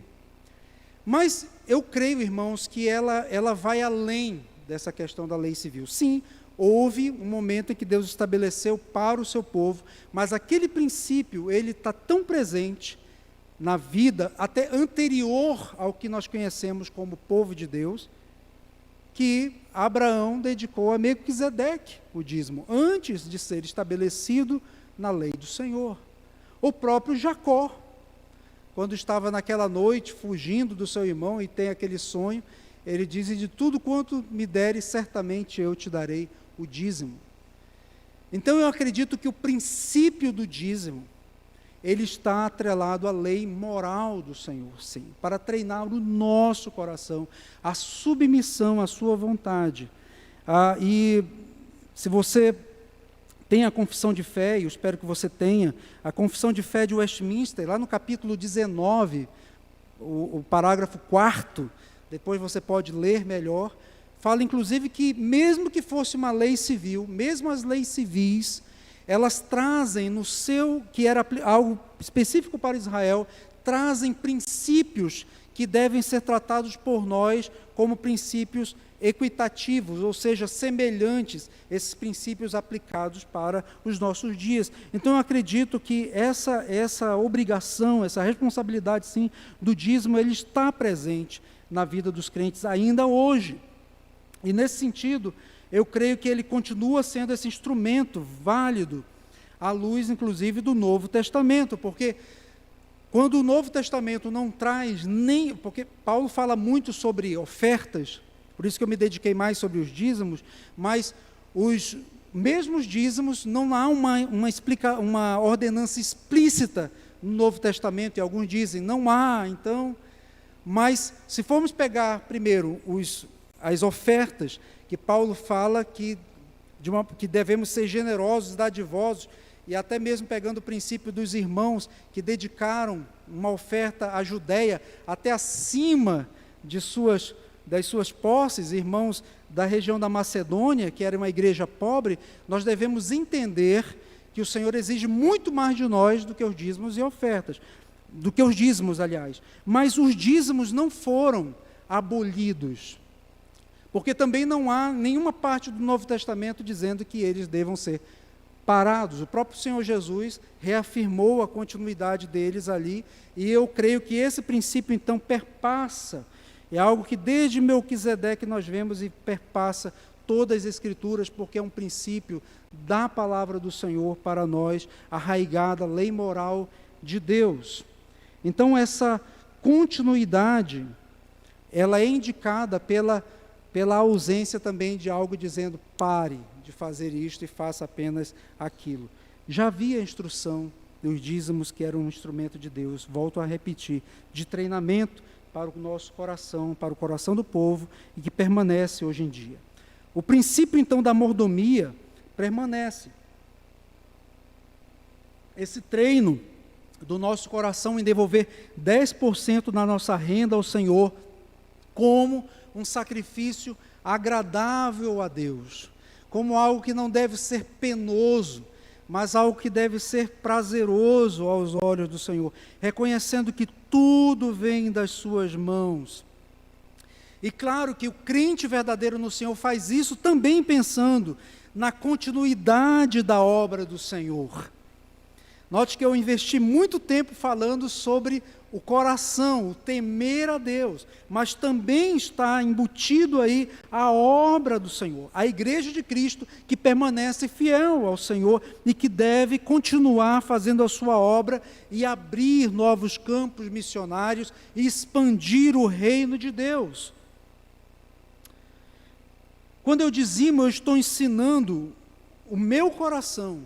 Mas eu creio, irmãos, que ela vai além dessa questão da lei civil. Sim, houve um momento em que Deus estabeleceu para o seu povo, mas aquele princípio, ele está tão presente na vida, até anterior ao que nós conhecemos como povo de Deus, que Abraão dedicou a Melquisedeque o dízimo, antes de ser estabelecido na lei do Senhor. O próprio Jacó, quando estava naquela noite, fugindo do seu irmão e tem aquele sonho, ele diz, de tudo quanto me deres, certamente eu te darei o dízimo. Então eu acredito que o princípio do dízimo, ele está atrelado à lei moral do Senhor, sim, para treinar o nosso coração, a submissão à sua vontade. E se você tem a confissão de fé, e eu espero que você tenha, a confissão de fé de Westminster, lá no capítulo 19, o parágrafo 4º, depois você pode ler melhor, fala inclusive que mesmo que fosse uma lei civil, mesmo as leis civis, elas trazem no seu, que era algo específico para Israel, trazem princípios que devem ser tratados por nós como princípios equitativos, ou seja, semelhantes, esses princípios aplicados para os nossos dias. Então eu acredito que essa obrigação, essa responsabilidade sim, do dízimo, ele está presente na vida dos crentes ainda hoje. E nesse sentido, eu creio que ele continua sendo esse instrumento válido, à luz, inclusive, do Novo Testamento, porque quando o Novo Testamento não traz nem... Porque Paulo fala muito sobre ofertas, por isso que eu me dediquei mais sobre os dízimos, mas os mesmos dízimos, não há uma ordenança explícita no Novo Testamento, e alguns dizem, não há, então... Mas, se formos pegar primeiro as ofertas, que Paulo fala que devemos ser generosos, dadivosos, e até mesmo pegando o princípio dos irmãos que dedicaram uma oferta à Judéia até acima das suas posses, irmãos da região da Macedônia, que era uma igreja pobre, nós devemos entender que o Senhor exige muito mais de nós do que os dízimos e ofertas, do que os dízimos, aliás. Mas os dízimos não foram abolidos, porque também não há nenhuma parte do Novo Testamento dizendo que eles devam ser parados. O próprio Senhor Jesus reafirmou a continuidade deles ali, e eu creio que esse princípio, então, perpassa, é algo que desde Melquisedeque nós vemos e perpassa todas as Escrituras, porque é um princípio da palavra do Senhor para nós, arraigada, lei moral de Deus. Então, essa continuidade, ela é indicada pela ausência também de algo dizendo, pare de fazer isto e faça apenas aquilo. Já havia instrução dos dízimos, que era um instrumento de Deus, volto a repetir, de treinamento para o nosso coração, para o coração do povo, e que permanece hoje em dia. O princípio, então, da mordomia permanece. Esse treino do nosso coração em devolver 10% da nossa renda ao Senhor como um sacrifício agradável a Deus, como algo que não deve ser penoso, mas algo que deve ser prazeroso aos olhos do Senhor, reconhecendo que tudo vem das suas mãos. E claro que o crente verdadeiro no Senhor faz isso também pensando na continuidade da obra do Senhor. Note que eu investi muito tempo falando sobre o coração, o temer a Deus, mas também está embutido aí a obra do Senhor, a igreja de Cristo que permanece fiel ao Senhor e que deve continuar fazendo a sua obra e abrir novos campos missionários e expandir o reino de Deus. Quando eu dizimo, eu estou ensinando o meu coração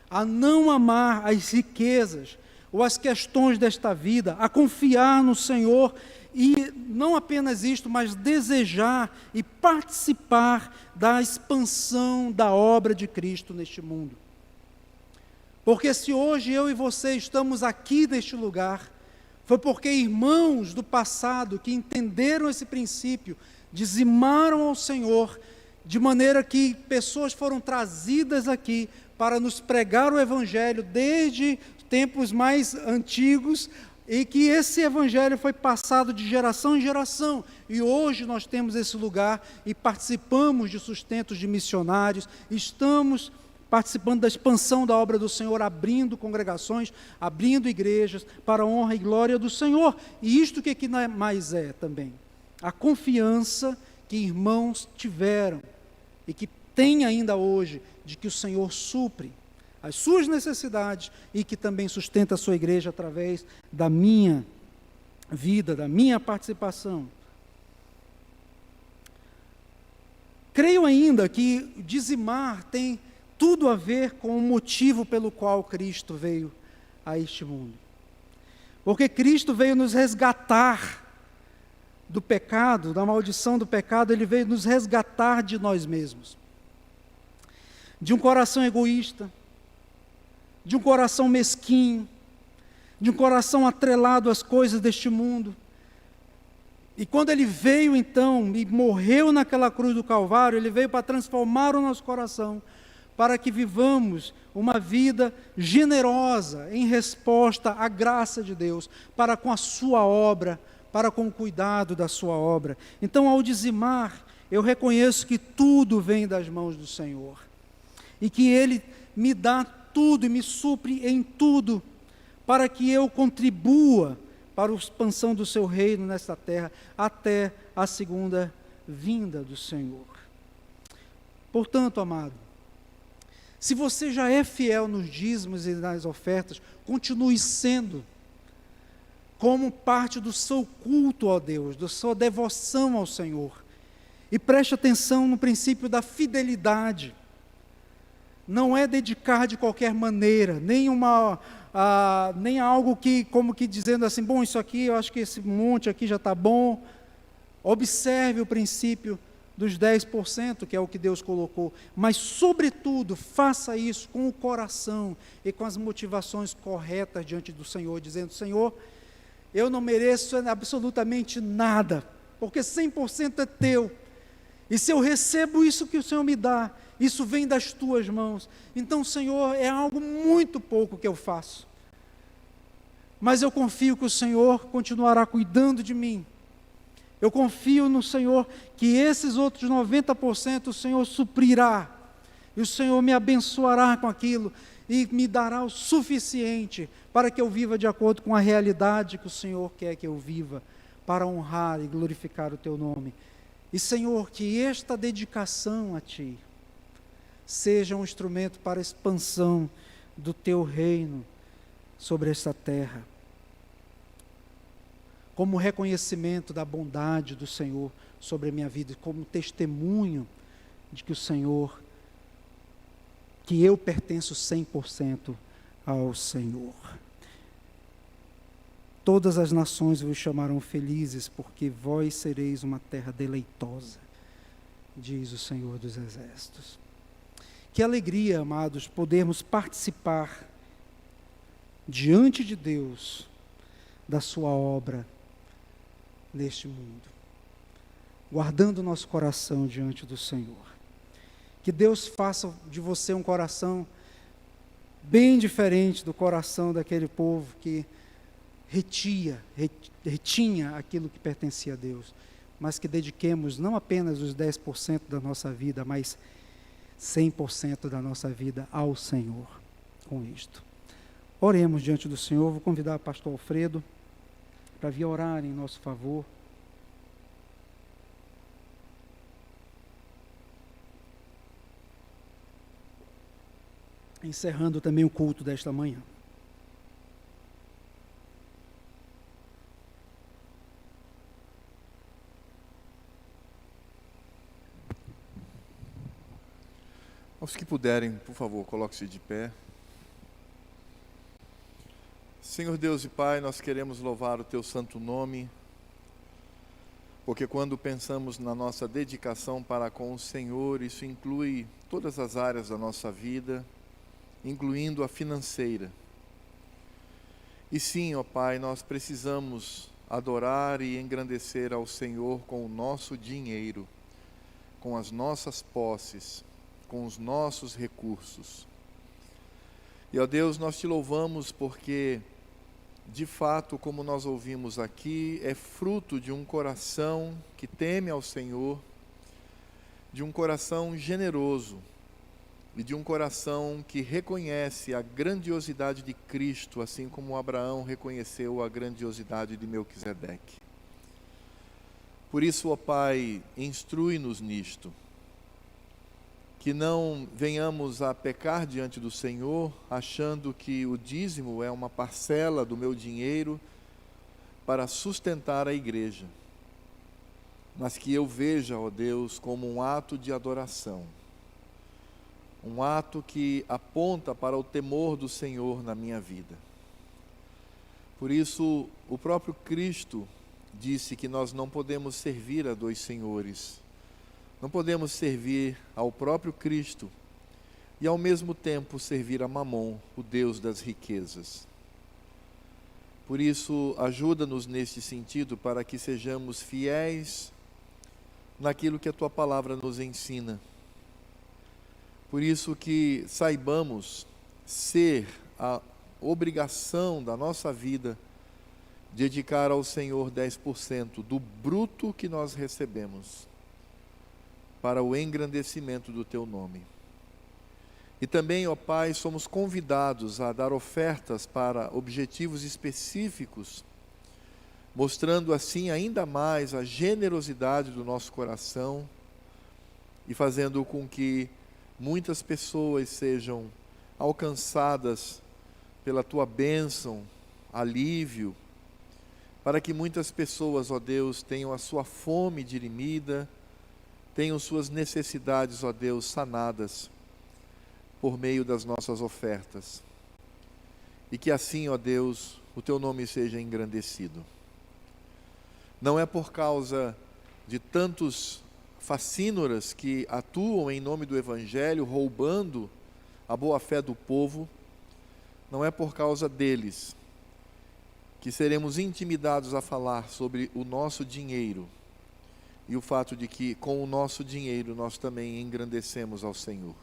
a não amar as riquezas ou as questões desta vida, a confiar no Senhor e não apenas isto, mas desejar e participar da expansão da obra de Cristo neste mundo. Porque se hoje eu e você estamos aqui neste lugar, foi porque irmãos do passado que entenderam esse princípio, dizimaram ao Senhor, de maneira que pessoas foram trazidas aqui para nos pregar o Evangelho desde tempos mais antigos, e que esse Evangelho foi passado de geração em geração, e hoje nós temos esse lugar e participamos de sustentos de missionários, estamos participando da expansão da obra do Senhor, abrindo congregações, abrindo igrejas, para a honra e glória do Senhor. E isto que mais é também? A confiança que irmãos tiveram, e que tem ainda hoje, de que o Senhor supre as suas necessidades e que também sustenta a sua igreja através da minha vida, da minha participação. Creio ainda que dizimar tem tudo a ver com o motivo pelo qual Cristo veio a este mundo. Porque Cristo veio nos resgatar do pecado, da maldição do pecado, Ele veio nos resgatar de nós mesmos. De um coração egoísta, de um coração mesquinho, de um coração atrelado às coisas deste mundo. E quando Ele veio então e morreu naquela cruz do Calvário, Ele veio para transformar o nosso coração, para que vivamos uma vida generosa em resposta à graça de Deus, para com a sua obra, para com o cuidado da sua obra. Então, ao dizimar, eu reconheço que tudo vem das mãos do Senhor, e que Ele me dá tudo e me supre em tudo, para que eu contribua para a expansão do seu reino nesta terra, até a segunda vinda do Senhor. Portanto, amado, se você já é fiel nos dízimos e nas ofertas, continue sendo, como parte do seu culto a Deus, da sua devoção ao Senhor. E preste atenção no princípio da fidelidade. Não é dedicar de qualquer maneira, nem algo que, como que dizendo assim, bom, isso aqui, eu acho que esse monte aqui já está bom. Observe o princípio dos 10%, que é o que Deus colocou, mas, sobretudo, faça isso com o coração e com as motivações corretas diante do Senhor, dizendo, Senhor, eu não mereço absolutamente nada, porque 100% é teu, e se eu recebo isso que o Senhor me dá, isso vem das tuas mãos, então, Senhor, é algo muito pouco que eu faço, mas eu confio que o Senhor continuará cuidando de mim. Eu confio no Senhor que esses outros 90% o Senhor suprirá, e o Senhor me abençoará com aquilo, e me dará o suficiente para que eu viva de acordo com a realidade que o Senhor quer que eu viva, para honrar e glorificar o Teu nome. E, Senhor, que esta dedicação a Ti seja um instrumento para a expansão do Teu reino sobre esta terra, como reconhecimento da bondade do Senhor sobre a minha vida, como testemunho de que o Senhor, que eu pertenço 100% ao Senhor. Todas as nações vos chamarão felizes, porque vós sereis uma terra deleitosa, diz o Senhor dos Exércitos. Que alegria, amados, podermos participar diante de Deus da sua obra neste mundo, guardando nosso coração diante do Senhor. Que Deus faça de você um coração bem diferente do coração daquele povo que retinha aquilo que pertencia a Deus, mas que dediquemos não apenas os 10% da nossa vida, mas 100% da nossa vida ao Senhor com isto. Oremos diante do Senhor. Vou convidar o pastor Alfredo para vir orar em nosso favor. Encerrando também o culto desta manhã. Aos que puderem, por favor, coloque-se de pé. Senhor Deus e Pai, nós queremos louvar o Teu santo nome, porque quando pensamos na nossa dedicação para com o Senhor, isso inclui todas as áreas da nossa vida, incluindo a financeira. E sim, ó Pai, nós precisamos adorar e engrandecer ao Senhor com o nosso dinheiro, com as nossas posses, com os nossos recursos. E, ó Deus, nós te louvamos porque, de fato, como nós ouvimos aqui, é fruto de um coração que teme ao Senhor, de um coração generoso e de um coração que reconhece a grandiosidade de Cristo, assim como Abraão reconheceu a grandiosidade de Melquisedeque. Por isso, ó Pai, instrui-nos nisto, que não venhamos a pecar diante do Senhor, achando que o dízimo é uma parcela do meu dinheiro para sustentar a igreja, mas que eu veja, ó Deus, como um ato de adoração, um ato que aponta para o temor do Senhor na minha vida. Por isso, o próprio Cristo disse que nós não podemos servir a dois senhores. Não podemos servir ao próprio Cristo e ao mesmo tempo servir a Mamon, o Deus das riquezas. Por isso, ajuda-nos neste sentido para que sejamos fiéis naquilo que a Tua palavra nos ensina. Por isso que saibamos ser a obrigação da nossa vida dedicar ao Senhor 10% do bruto que nós recebemos, para o engrandecimento do Teu nome. E também, ó Pai, somos convidados a dar ofertas para objetivos específicos, mostrando assim ainda mais a generosidade do nosso coração e fazendo com que muitas pessoas sejam alcançadas pela Tua bênção, alívio, para que muitas pessoas, ó Deus, tenham a sua fome dirimida, tenham suas necessidades, ó Deus, sanadas por meio das nossas ofertas. E que assim, ó Deus, o Teu nome seja engrandecido. Não é por causa de tantos facínoras que atuam em nome do Evangelho, roubando a boa-fé do povo, não é por causa deles que seremos intimidados a falar sobre o nosso dinheiro, e o fato de que com o nosso dinheiro nós também engrandecemos ao Senhor.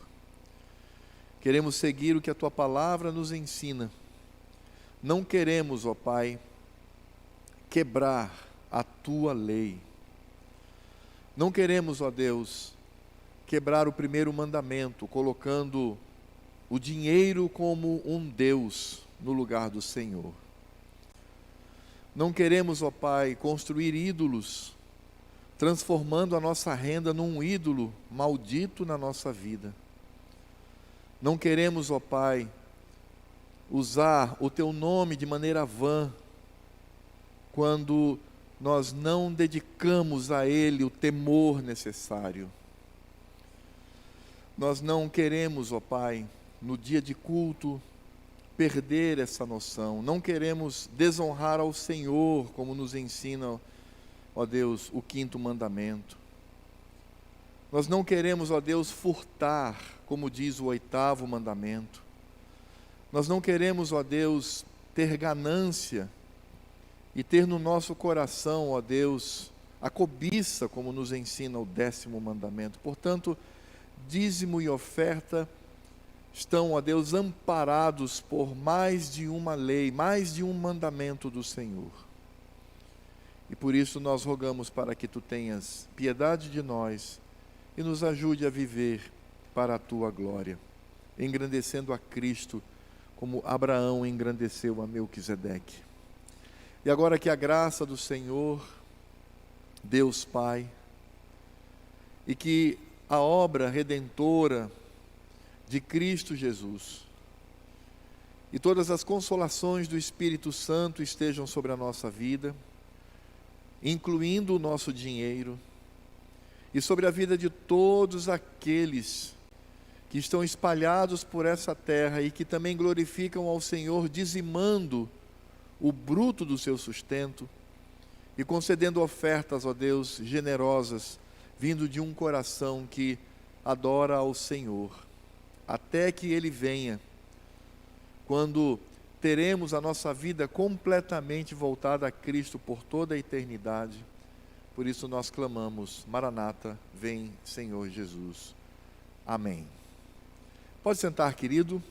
Queremos seguir o que a Tua palavra nos ensina. Não queremos, ó Pai, quebrar a Tua lei. Não queremos, ó Deus, quebrar o primeiro mandamento, colocando o dinheiro como um Deus no lugar do Senhor. Não queremos, ó Pai, construir ídolos, transformando a nossa renda num ídolo maldito na nossa vida. Não queremos, ó Pai, usar o Teu nome de maneira vã, quando nós não dedicamos a Ele o temor necessário. Nós não queremos, ó Pai, no dia de culto, perder essa noção, não queremos desonrar ao Senhor, como nos ensina, ó Deus, o 5º mandamento. Nós não queremos, ó Deus, furtar, como diz o 8º mandamento. Nós não queremos, ó Deus, ter ganância e ter no nosso coração, ó Deus, a cobiça, como nos ensina o 10º mandamento. Portanto, dízimo e oferta estão, ó Deus, amparados por mais de uma lei, mais de um mandamento do Senhor. E por isso nós rogamos para que Tu tenhas piedade de nós e nos ajude a viver para a Tua glória, engrandecendo a Cristo, como Abraão engrandeceu a Melquisedeque. E agora que a graça do Senhor, Deus Pai, e que a obra redentora de Cristo Jesus e todas as consolações do Espírito Santo estejam sobre a nossa vida, incluindo o nosso dinheiro, e sobre a vida de todos aqueles que estão espalhados por essa terra e que também glorificam ao Senhor, dizimando o bruto do seu sustento e concedendo ofertas, ó Deus, generosas, vindo de um coração que adora ao Senhor, até que Ele venha, quando teremos a nossa vida completamente voltada a Cristo por toda a eternidade. Por isso nós clamamos: Maranata, vem Senhor Jesus. Amém. Pode sentar, querido.